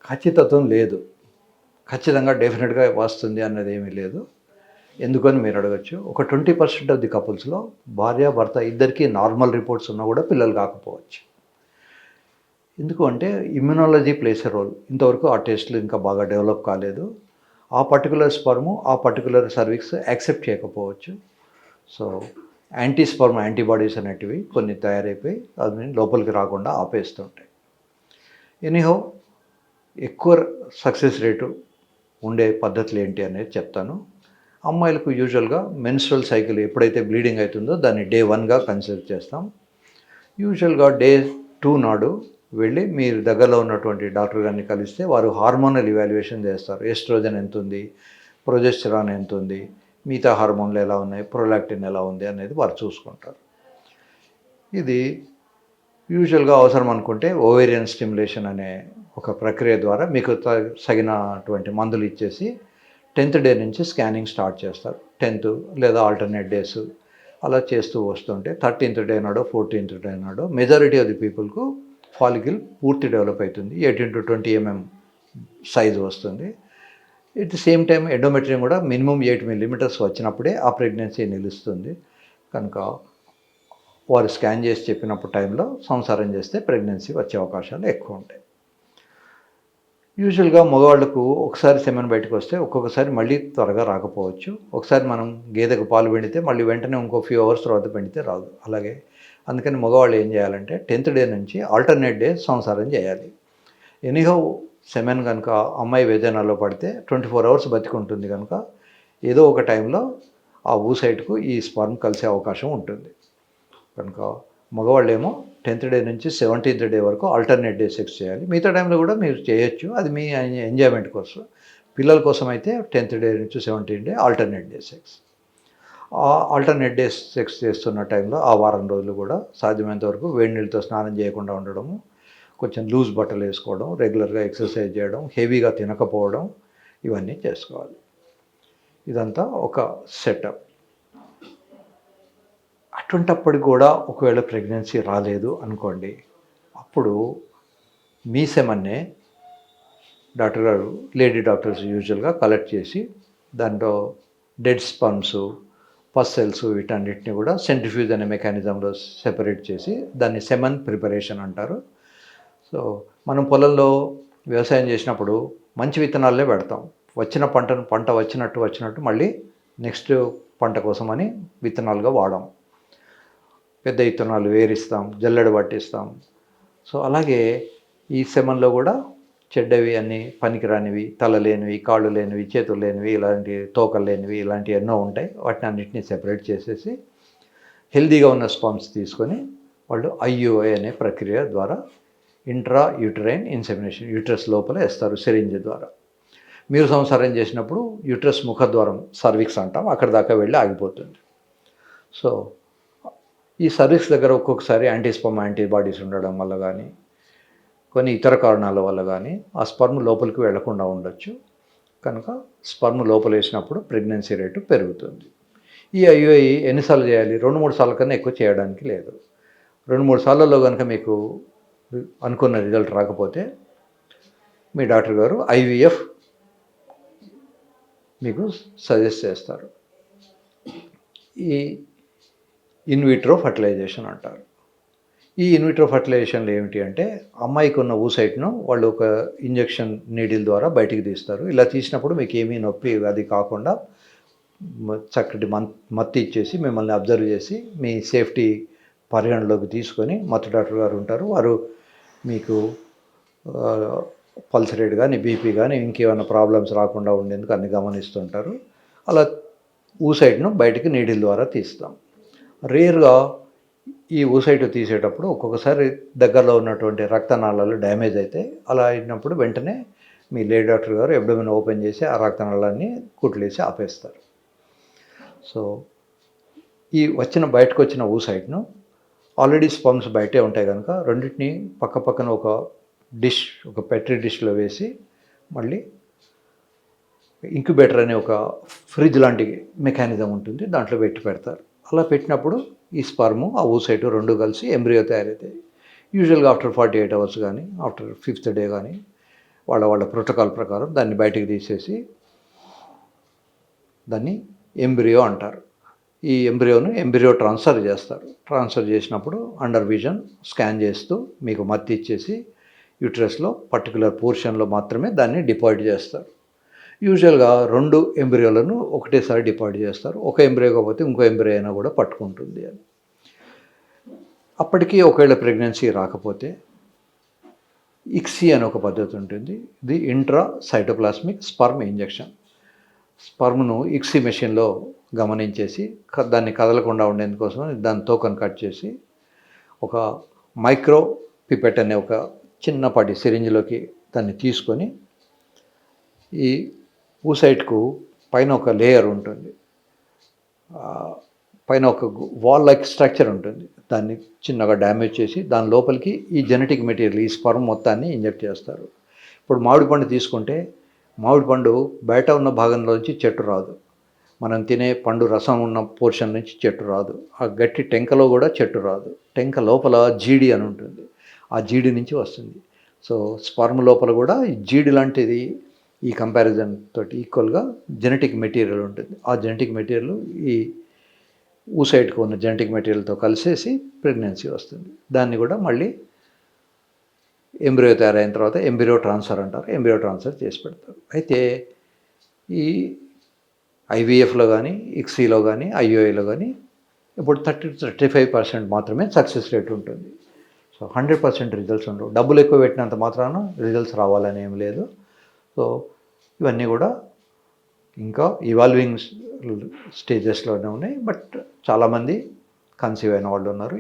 ఖచ్చితత్వం లేదు. ఖచ్చితంగా డెఫినెట్‌గా వస్తుంది అన్నది ఏమీ లేదు. ఎందుకని మీరు అడగొచ్చు. ఒక 20% ఆఫ్ ది కపుల్స్‌లో భార్యాభర్త ఇద్దరికీ నార్మల్ రిపోర్ట్స్ ఉన్నా కూడా పిల్లలు కాకపోవచ్చు. ఎందుకు అంటే ఇమ్యునాలజీ ప్లేస్ ఎ రోల్. ఇంతవరకు ఆ టెస్ట్‌లు ఇంకా బాగా డెవలప్ కాలేదు. ఆ పర్టిక్యులర్ స్పెర్మ్, ఆ పర్టిక్యులర్ సర్వీక్స్ యాక్సెప్ట్ చేయకపోవచ్చు. సో, యాంటీ స్పెర్మ్ యాంటీబాడీస్ అనేటివి కొన్ని తయారైపోయి అవి లోపలికి రాకుండా ఆపేస్తుంటాయి. ఎనీహౌ ఎక్కువ సక్సెస్ రేటు ఉండే పద్ధతులు ఏంటి అనేది చెప్తాను. అమ్మాయిలకు యూజువల్గా మెన్స్ట్రువల్ సైకిల్ ఎప్పుడైతే బ్లీడింగ్ అవుతుందో దాన్ని డే 1గా కన్సిడర్ చేస్తాం. యూజువల్గా డే 2 నాడు వెళ్ళి మీరు దగ్గరలో ఉన్నటువంటి డాక్టర్ గారిని కలిస్తే వారు హార్మోనల్ ఇవాల్యుయేషన్ చేస్తారు. ఎస్ట్రోజన్ ఎంత ఉంది, ప్రొజెస్టెరాన్ ఎంత ఉంది, మిగతా హార్మోన్లు ఎలా ఉన్నాయి, ప్రొలాక్టిన్ ఎలా ఉంది అనేది వారు చూసుకుంటారు. ఇది యూజువల్గా అవసరం అనుకుంటే ఓవేరియన్ స్టిమ్యులేషన్ అనే ఒక ప్రక్రియ ద్వారా మీకు తగినటువంటి మందులు ఇచ్చేసి 10th డే నుంచి స్కానింగ్ స్టార్ట్ చేస్తారు. 10th లేదా ఆల్టర్నేట్ డేస్ అలా చేస్తూ వస్తుంటే 13th డే నాడో 14th డే నాడో మెజారిటీ ఆఫ్ ది పీపుల్కు ఫాలికల్ పూర్తి డెవలప్ అవుతుంది. 18 to 20 mm సైజు వస్తుంది. At the same time endometrium కూడా మినిమం 8 millimeters వచ్చినప్పుడే ఆ ప్రెగ్నెన్సీ నిలుస్తుంది. కనుక వారు స్కాన్ చేసి చెప్పినప్పుడు టైంలో సంసారం చేస్తే ప్రెగ్నెన్సీ వచ్చే అవకాశాలు ఎక్కువ ఉంటాయి. యూజువల్గా మగవాళ్ళకు ఒకసారి సెమెన్ బయటకు వస్తే ఒక్కొక్కసారి మళ్ళీ త్వరగా రాకపోవచ్చు. ఒకసారి మనం గేదెకు పాలు పిండితే మళ్ళీ వెంటనే ఇంకో ఫ్యూ అవర్స్ తర్వాత పిండితే రాదు. అలాగే అందుకని మగవాళ్ళు ఏం చేయాలంటే 10th డే నుంచి ఆల్టర్నేట్ డే సంసారం చేయాలి. ఎనీహౌ సెమెన్ కనుక అమ్మాయి వేదనలో పడితే 24 hours బతికుంటుంది కనుక ఏదో ఒక టైంలో ఆ ఊసైట్కు ఈ స్పర్మ్ కలిసే అవకాశం ఉంటుంది. కనుక మగవాళ్ళేమో 10th డే నుంచి 17th డే వరకు ఆల్టర్నేట్ డే సెక్స్ చేయాలి. మిగతా టైంలో కూడా మీరు చేయొచ్చు, అది మీ ఎంజాయ్మెంట్ కోసం. పిల్లల కోసం అయితే 10th డే నుంచి 17th day alternate day sex. ఆ ఆల్టర్నేట్ డే సెక్స్ చేస్తున్న టైంలో ఆ వారం రోజులు కూడా సాధ్యమైనంత వరకు వేడి నీళ్ళతో స్నానం చేయకుండా ఉండడము, కొంచెం లూజ్ బట్టలు వేసుకోవడం, రెగ్యులర్గా ఎక్సర్సైజ్ చేయడం, హెవీగా తినకపోవడం, ఇవన్నీ చేసుకోవాలి. ఇదంతా ఒక సెటప్. అటువంటప్పటికి కూడా ఒకవేళ ప్రెగ్నెన్సీ రాలేదు అనుకోండి, అప్పుడు మీ సెమన్నే డాక్టర్ గారు, లేడీ డాక్టర్స్ యూజువల్గా కలెక్ట్ చేసి దాంట్లో డెడ్ స్పర్మ్స్, పస్ సెల్స్ వీటన్నిటిని కూడా సెంట్రిఫ్యూజ్ అనే మెకానిజంలో సెపరేట్ చేసి దాన్ని సెమన్ ప్రిపరేషన్ అంటారు. సో మనం పొలంలో వ్యవసాయం చేసినప్పుడు మంచి విత్తనాలే పెడతాం. వచ్చిన పంట వచ్చినట్టు మళ్ళీ నెక్స్ట్ పంట కోసమని విత్తనాలుగా వాడాం. పెద్ద విత్తనాలు వేరిస్తాం, జల్లెడ పట్టిస్తాం. సో అలాగే ఈ సెమన్లో కూడా చెడ్డవి అన్నీ, పనికిరానివి, తల లేనివి, కాళ్ళు లేనివి, చేతులు లేనివి, ఇలాంటి తోకలు లేనివి, ఇలాంటివి ఎన్నో ఉంటాయి. వాటిని అన్నింటినీ సెపరేట్ చేసేసి హెల్దీగా ఉన్న స్పర్మ్స్ తీసుకొని వాళ్ళు IUI అనే ప్రక్రియ ద్వారా ఇంట్రా యూటరైన్ ఇన్సెమినేషన్ యూట్రస్ లోపల వేస్తారు సిరింజ్ ద్వారా. మీరు సంసారం చేసినప్పుడు యూట్రస్ ముఖద్వారం సర్విక్స్ అంటాం, అక్కడ దాకా వెళ్ళి ఆగిపోతుంది. సో ఈ సర్విక్స్ దగ్గర ఒక్కొక్కసారి యాంటీస్పర్మ్ యాంటీబాడీస్ ఉండడం వల్ల కానీ, కొన్ని ఇతర కారణాల వల్ల కానీ ఆ స్పర్మ్ లోపలికి వెళ్లకుండా ఉండొచ్చు. కనుక స్పర్మ్ లోపల వేసినప్పుడు ప్రెగ్నెన్సీ రేటు పెరుగుతుంది. ఈ IUI ఎన్నిసార్లు చేయాలి? 2-3 సార్ల కన్నా ఎక్కువ చేయడానికి లేదు. 2-3 సార్లలో కనుక మీకు అనుకున్న రిజల్ట్ రాకపోతే మీ డాక్టర్ గారు IVF మీకు సజెస్ట్ చేస్తారు. ఈ ఇన్విట్రో ఫర్టిలైజేషన్ అంటారు. ఈ ఇన్విట్రో ఫర్టిలైజేషన్లో ఏమిటి అంటే, అమ్మాయికి ఉన్న ఊసైట్ను వాళ్ళు ఒక ఇంజెక్షన్ నీడిల్ ద్వారా బయటికి తీస్తారు. ఇలా తీసినప్పుడు మీకు ఏమీ నొప్పి అది కాకుండా చక్కటి మత్తు ఇచ్చేసి మిమ్మల్ని అబ్జర్వ్ చేసి మీ సేఫ్టీ పరిగణలోకి తీసుకొని మత్తు డాక్టర్ గారు ఉంటారు. వారు మీకు పల్స్ రేట్ కానీ, BP కానీ, ఇంకేమైనా ప్రాబ్లమ్స్ రాకుండా ఉండేందుకు అన్ని గమనిస్తుంటారు. అలా ఊసైట్ను బయటికి నీడిల్ ద్వారా తీస్తాం. రేర్గా ఈ ఊసైట్ తీసేటప్పుడు ఒక్కొక్కసారి దగ్గరలో ఉన్నటువంటి రక్తనాళాలు డ్యామేజ్ అవుతాయి. అలా అయినప్పుడు వెంటనే మీ లేడీ డాక్టర్ గారు అబ్డోమెన్ ఓపెన్ చేసి ఆ రక్తనాళాన్ని కుట్లేసి ఆపేస్తారు. సో ఈ బయటకు వచ్చిన ఊసైట్ను ఆల్రెడీ స్పర్మ్స్ బయటే ఉంటాయి కనుక రెండింటిని పక్కన ఒక పెట్రీ డిష్లో వేసి మళ్ళీ ఇంక్యుబేటర్ అనే ఒక ఫ్రిడ్జ్ లాంటి మెకానిజం ఉంటుంది, దాంట్లో పెడతారు. అలా పెట్టినప్పుడు ఈ స్పర్మ్ ఆ ఊసైటు రెండు కలిసి ఎంబ్రియో తయారవుతాయి. యూజువల్గా ఆఫ్టర్ 48 hours కానీ, ఆఫ్టర్ 5th డే కానీ వాళ్ళ ప్రోటోకాల్ ప్రకారం దాన్ని బయటికి తీసేసి దాన్ని ఎంబ్రియో అంటారు. ఈ ఎంబ్రియో ట్రాన్స్ఫర్ చేస్తారు. ట్రాన్స్ఫర్ చేసినప్పుడు అండర్ విజన్ స్కాన్ చేస్తూ మీకు మత్తి ఇచ్చేసి యూట్రస్లో పర్టికులర్ పోర్షన్లో మాత్రమే దాన్ని డిపాజిట్ చేస్తారు. యూజువల్గా 2 ఎంబ్రియోలను ఒకటేసారి డిపాజిట్ చేస్తారు. ఒక ఎంబ్రియో కాకపోతే ఇంకో ఎంబ్రియో అయినా కూడా పట్టుకుంటుంది అని. అప్పటికీ ఒకవేళ ప్రెగ్నెన్సీ రాకపోతే ఇక్సీ అని ఒక పద్ధతి ఉంటుంది. ఇది ఇంట్రా సైటోప్లాస్మిక్ స్పర్మ్ ఇంజెక్షన్. స్పర్మ్ను ఇక్సీ మెషిన్లో గమనించేసి దాన్ని కదలకుండా ఉండేందుకోసం దాని తోకను కట్ చేసి ఒక మైక్రో పిపెట్ అనే ఒక చిన్నపాటి సిరింజ్లోకి దాన్ని తీసుకొని ఈ ఊసైట్కు పైన ఒక లేయర్ ఉంటుంది, పైన ఒక వాల్ లైక్ స్ట్రక్చర్ ఉంటుంది. దాన్ని చిన్నగా డ్యామేజ్ చేసి దాని లోపలికి ఈ జెనెటిక్ మెటీరియల్ ఈ స్పర్మ్ మొత్తాన్ని ఇంజెక్ట్ చేస్తారు. ఇప్పుడు మామిడి పండు తీసుకుంటే మామిడి పండు బయట ఉన్న భాగంలోంచి చెట్టు రాదు. మనం తినే పండు రసం ఉన్న పోర్షన్ నుంచి చెట్టు రాదు. ఆ గట్టి టెంకలో కూడా చెట్టు రాదు. టెంక లోపల జీడి అని ఉంటుంది. ఆ జీడి నుంచి వస్తుంది. సో స్పర్మ్ లోపల కూడా ఈ జీడి లాంటిది ఈ కంపారిజన్ తోటి ఈక్వల్గా జెనెటిక్ మెటీరియల్ ఉంటుంది. ఆ జెనెటిక్ మెటీరియల్ ఈ ఊసైడ్కి ఉన్న జెనెటిక్ మెటీరియల్తో కలిసేసి ప్రెగ్నెన్సీ వస్తుంది. దాన్ని కూడా మళ్ళీ ఎంబ్రియో తయారైన తర్వాత ఎంబ్రియో ట్రాన్స్ఫర్ అంటారు. ఎంబ్రియో ట్రాన్స్ఫర్ చేసి పెడతారు. అయితే ఈ ఐవీఎఫ్లో కానీ ఇక్సీలో కానీ ఐఓఏలో కానీ ఇప్పుడు 30-35% మాత్రమే సక్సెస్ రేట్ ఉంటుంది. సో 100% రిజల్ట్స్ ఉండవు. డబ్బులు ఎక్కువ పెట్టినంత మాత్రాన రిజల్ట్స్ రావాలని ఏం లేదు. సో ఇవన్నీ కూడా ఇంకా ఇవాల్వింగ్ స్టేజెస్లోనే ఉన్నాయి. బట్ చాలామంది కన్సీవ్ అయిన వాళ్ళు ఉన్నారు.